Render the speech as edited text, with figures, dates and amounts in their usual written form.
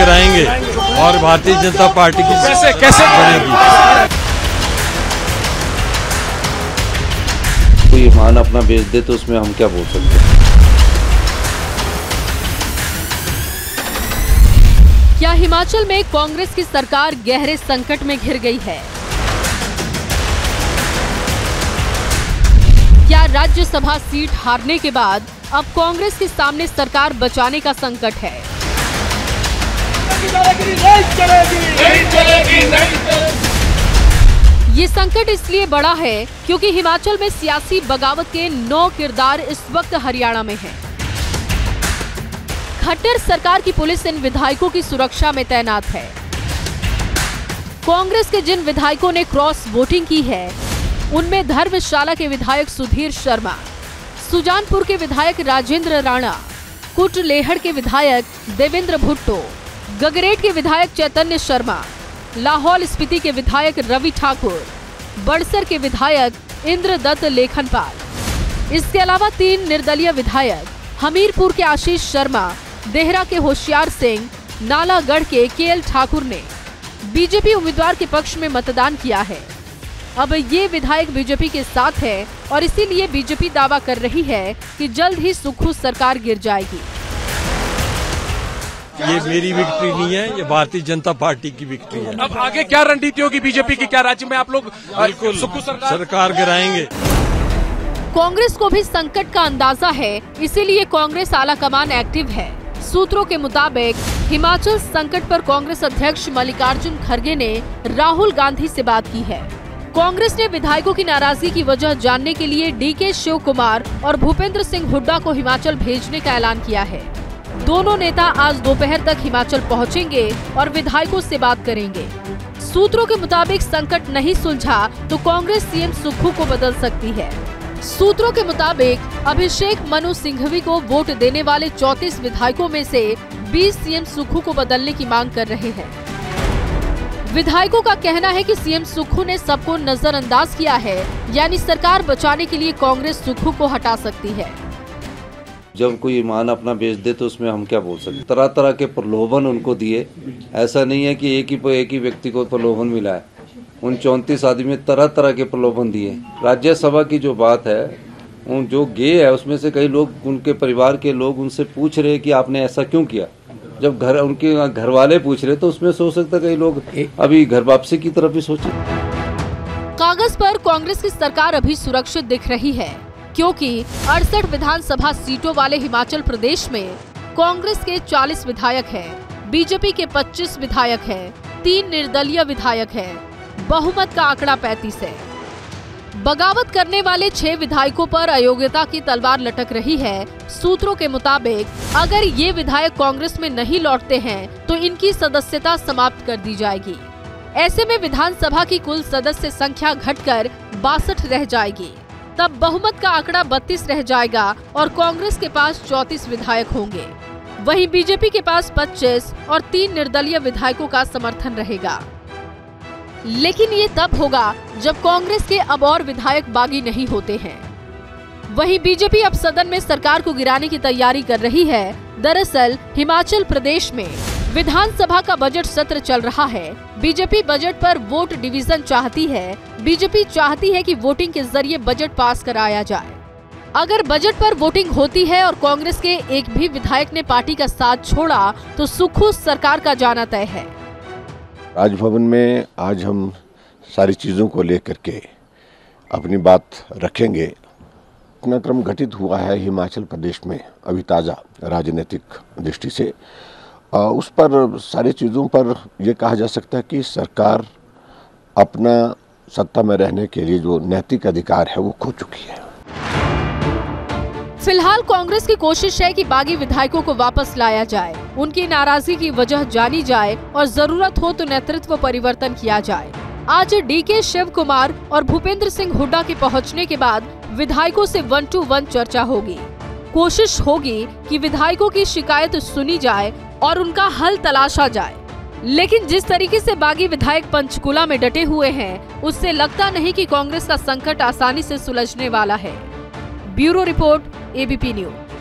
गिराएंगे और भारतीय जनता पार्टी की कैसे बनेगी। कोई ईमान अपना बेच दे तो उसमें हम क्या बोल सकते हैं। क्या हिमाचल में कांग्रेस की सरकार गहरे संकट में घिर गई है? क्या राज्यसभा सीट हारने के बाद अब कांग्रेस के सामने सरकार बचाने का संकट है? ये संकट इसलिए बड़ा है क्योंकि हिमाचल में सियासी बगावत के 9 किरदार इस वक्त हरियाणा में हैं। खट्टर सरकार की पुलिस इन विधायकों की सुरक्षा में तैनात है। कांग्रेस के जिन विधायकों ने क्रॉस वोटिंग की है उनमें धर्मशाला के विधायक सुधीर शर्मा, सुजानपुर के विधायक राजेंद्र राणा, कुटलेहड़ के विधायक देवेंद्र भुट्टो, गगरेट के विधायक चैतन्य शर्मा, लाहौल स्पीति के विधायक रवि ठाकुर, बड़सर के विधायक इंद्रदत्त लेखनपाल। इसके अलावा 3 निर्दलीय विधायक हमीरपुर के आशीष शर्मा, देहरा के होशियार सिंह, नालागढ़ के केएल ठाकुर ने बीजेपी उम्मीदवार के पक्ष में मतदान किया है। अब ये विधायक बीजेपी के साथ है और इसीलिए बीजेपी दावा कर रही है कि जल्द ही सुक्खू सरकार गिर जाएगी। ये मेरी विक्ट्री नहीं है, ये भारतीय जनता पार्टी की विक्ट्री है। अब आगे क्या रणनीति होगी बीजेपी की? क्या राज्य में आप लोग बिल्कुल सुक्खू सरकार गिराएंगे। कांग्रेस को भी संकट का अंदाजा है, इसीलिए कांग्रेस आला कमान एक्टिव है। सूत्रों के मुताबिक हिमाचल संकट पर कांग्रेस अध्यक्ष मल्लिकार्जुन खड़गे ने राहुल गांधी से बात की है। कांग्रेस ने विधायकों की नाराजगी की वजह जानने के लिए डीके शिव कुमार और भूपेंद्र सिंह हुड्डा को हिमाचल भेजने का ऐलान किया है। दोनों नेता आज दोपहर तक हिमाचल पहुंचेंगे और विधायकोों से बात करेंगे। सूत्रों के मुताबिक संकट नहीं सुलझा तो कांग्रेस सीएम सुक्खू को बदल सकती है। सूत्रों के मुताबिक अभिषेक मनु सिंघवी को वोट देने वाले 34 विधायकों में से 20 सीएम सुक्खू को बदलने की मांग कर रहे हैं। विधायकों का कहना है कि सीएम सुक्खू ने सबको नजरअंदाज किया है, यानी सरकार बचाने के लिए कांग्रेस सुक्खू को हटा सकती है। जब कोई ईमान अपना बेच दे तो उसमें हम क्या बोल सकते हैं। तरह तरह के प्रलोभन उनको दिए। ऐसा नहीं है कि एक ही व्यक्ति को प्रलोभन मिला है। उन 34 आदमी में तरह तरह के प्रलोभन दिए। राज्यसभा की जो बात है, उन जो गे है उसमें से कई लोग, उनके परिवार के लोग उनसे पूछ रहे कि आपने ऐसा क्यों किया। जब उनके घर वाले पूछ रहे तो उसमें सोच सकता कई लोग अभी घर वापसी की तरफ ही सोचे। कागज पर कांग्रेस की सरकार अभी सुरक्षित दिख रही है क्योंकि 68 विधानसभा सीटों वाले हिमाचल प्रदेश में कांग्रेस के 40 विधायक हैं, बीजेपी के 25 विधायक हैं, 3 निर्दलीय विधायक हैं। बहुमत का आंकड़ा 35 है। बगावत करने वाले 6 विधायकों पर अयोग्यता की तलवार लटक रही है। सूत्रों के मुताबिक अगर ये विधायक कांग्रेस में नहीं लौटते हैं तो इनकी सदस्यता समाप्त कर दी जाएगी। ऐसे में विधानसभा की कुल सदस्य संख्या घटकर 62 रह जाएगी। तब बहुमत का आंकड़ा 32 रह जाएगा और कांग्रेस के पास 34 विधायक होंगे। वहीं बीजेपी के पास 25 और 3 निर्दलीय विधायकों का समर्थन रहेगा। लेकिन ये तब होगा जब कांग्रेस के अब और विधायक बागी नहीं होते हैं। वहीं बीजेपी अब सदन में सरकार को गिराने की तैयारी कर रही है। दरअसल हिमाचल प्रदेश में विधानसभा का बजट सत्र चल रहा है। बीजेपी बजट पर वोट डिवीजन चाहती है। बीजेपी चाहती है कि वोटिंग के जरिए बजट पास कराया जाए। अगर बजट पर वोटिंग होती है और कांग्रेस के एक भी विधायक ने पार्टी का साथ छोड़ा तो सुक्खू सरकार का जाना तय है। राजभवन में आज हम सारी चीज़ों को लेकर के अपनी बात रखेंगे। घटनाक्रम घटित हुआ है हिमाचल प्रदेश में अभी ताज़ा राजनीतिक दृष्टि से। उस पर सारी चीज़ों पर यह कहा जा सकता है कि सरकार अपना सत्ता में रहने के लिए जो नैतिक अधिकार है वो खो चुकी है। फिलहाल कांग्रेस की कोशिश है कि बागी विधायकों को वापस लाया जाए, उनकी नाराजगी की वजह जानी जाए और जरूरत हो तो नेतृत्व परिवर्तन किया जाए। आज डीके शिव कुमार और भूपेंद्र सिंह हुड्डा के पहुंचने के बाद विधायकों से 1-to-1 चर्चा होगी। कोशिश होगी कि विधायकों की शिकायत सुनी जाए और उनका हल तलाशा जाए। लेकिन जिस तरीके से बागी विधायक पंचकुला में डटे हुए हैं, उससे लगता नहीं कि कांग्रेस का संकट आसानी से सुलझने वाला है। Bureau report, ABP news.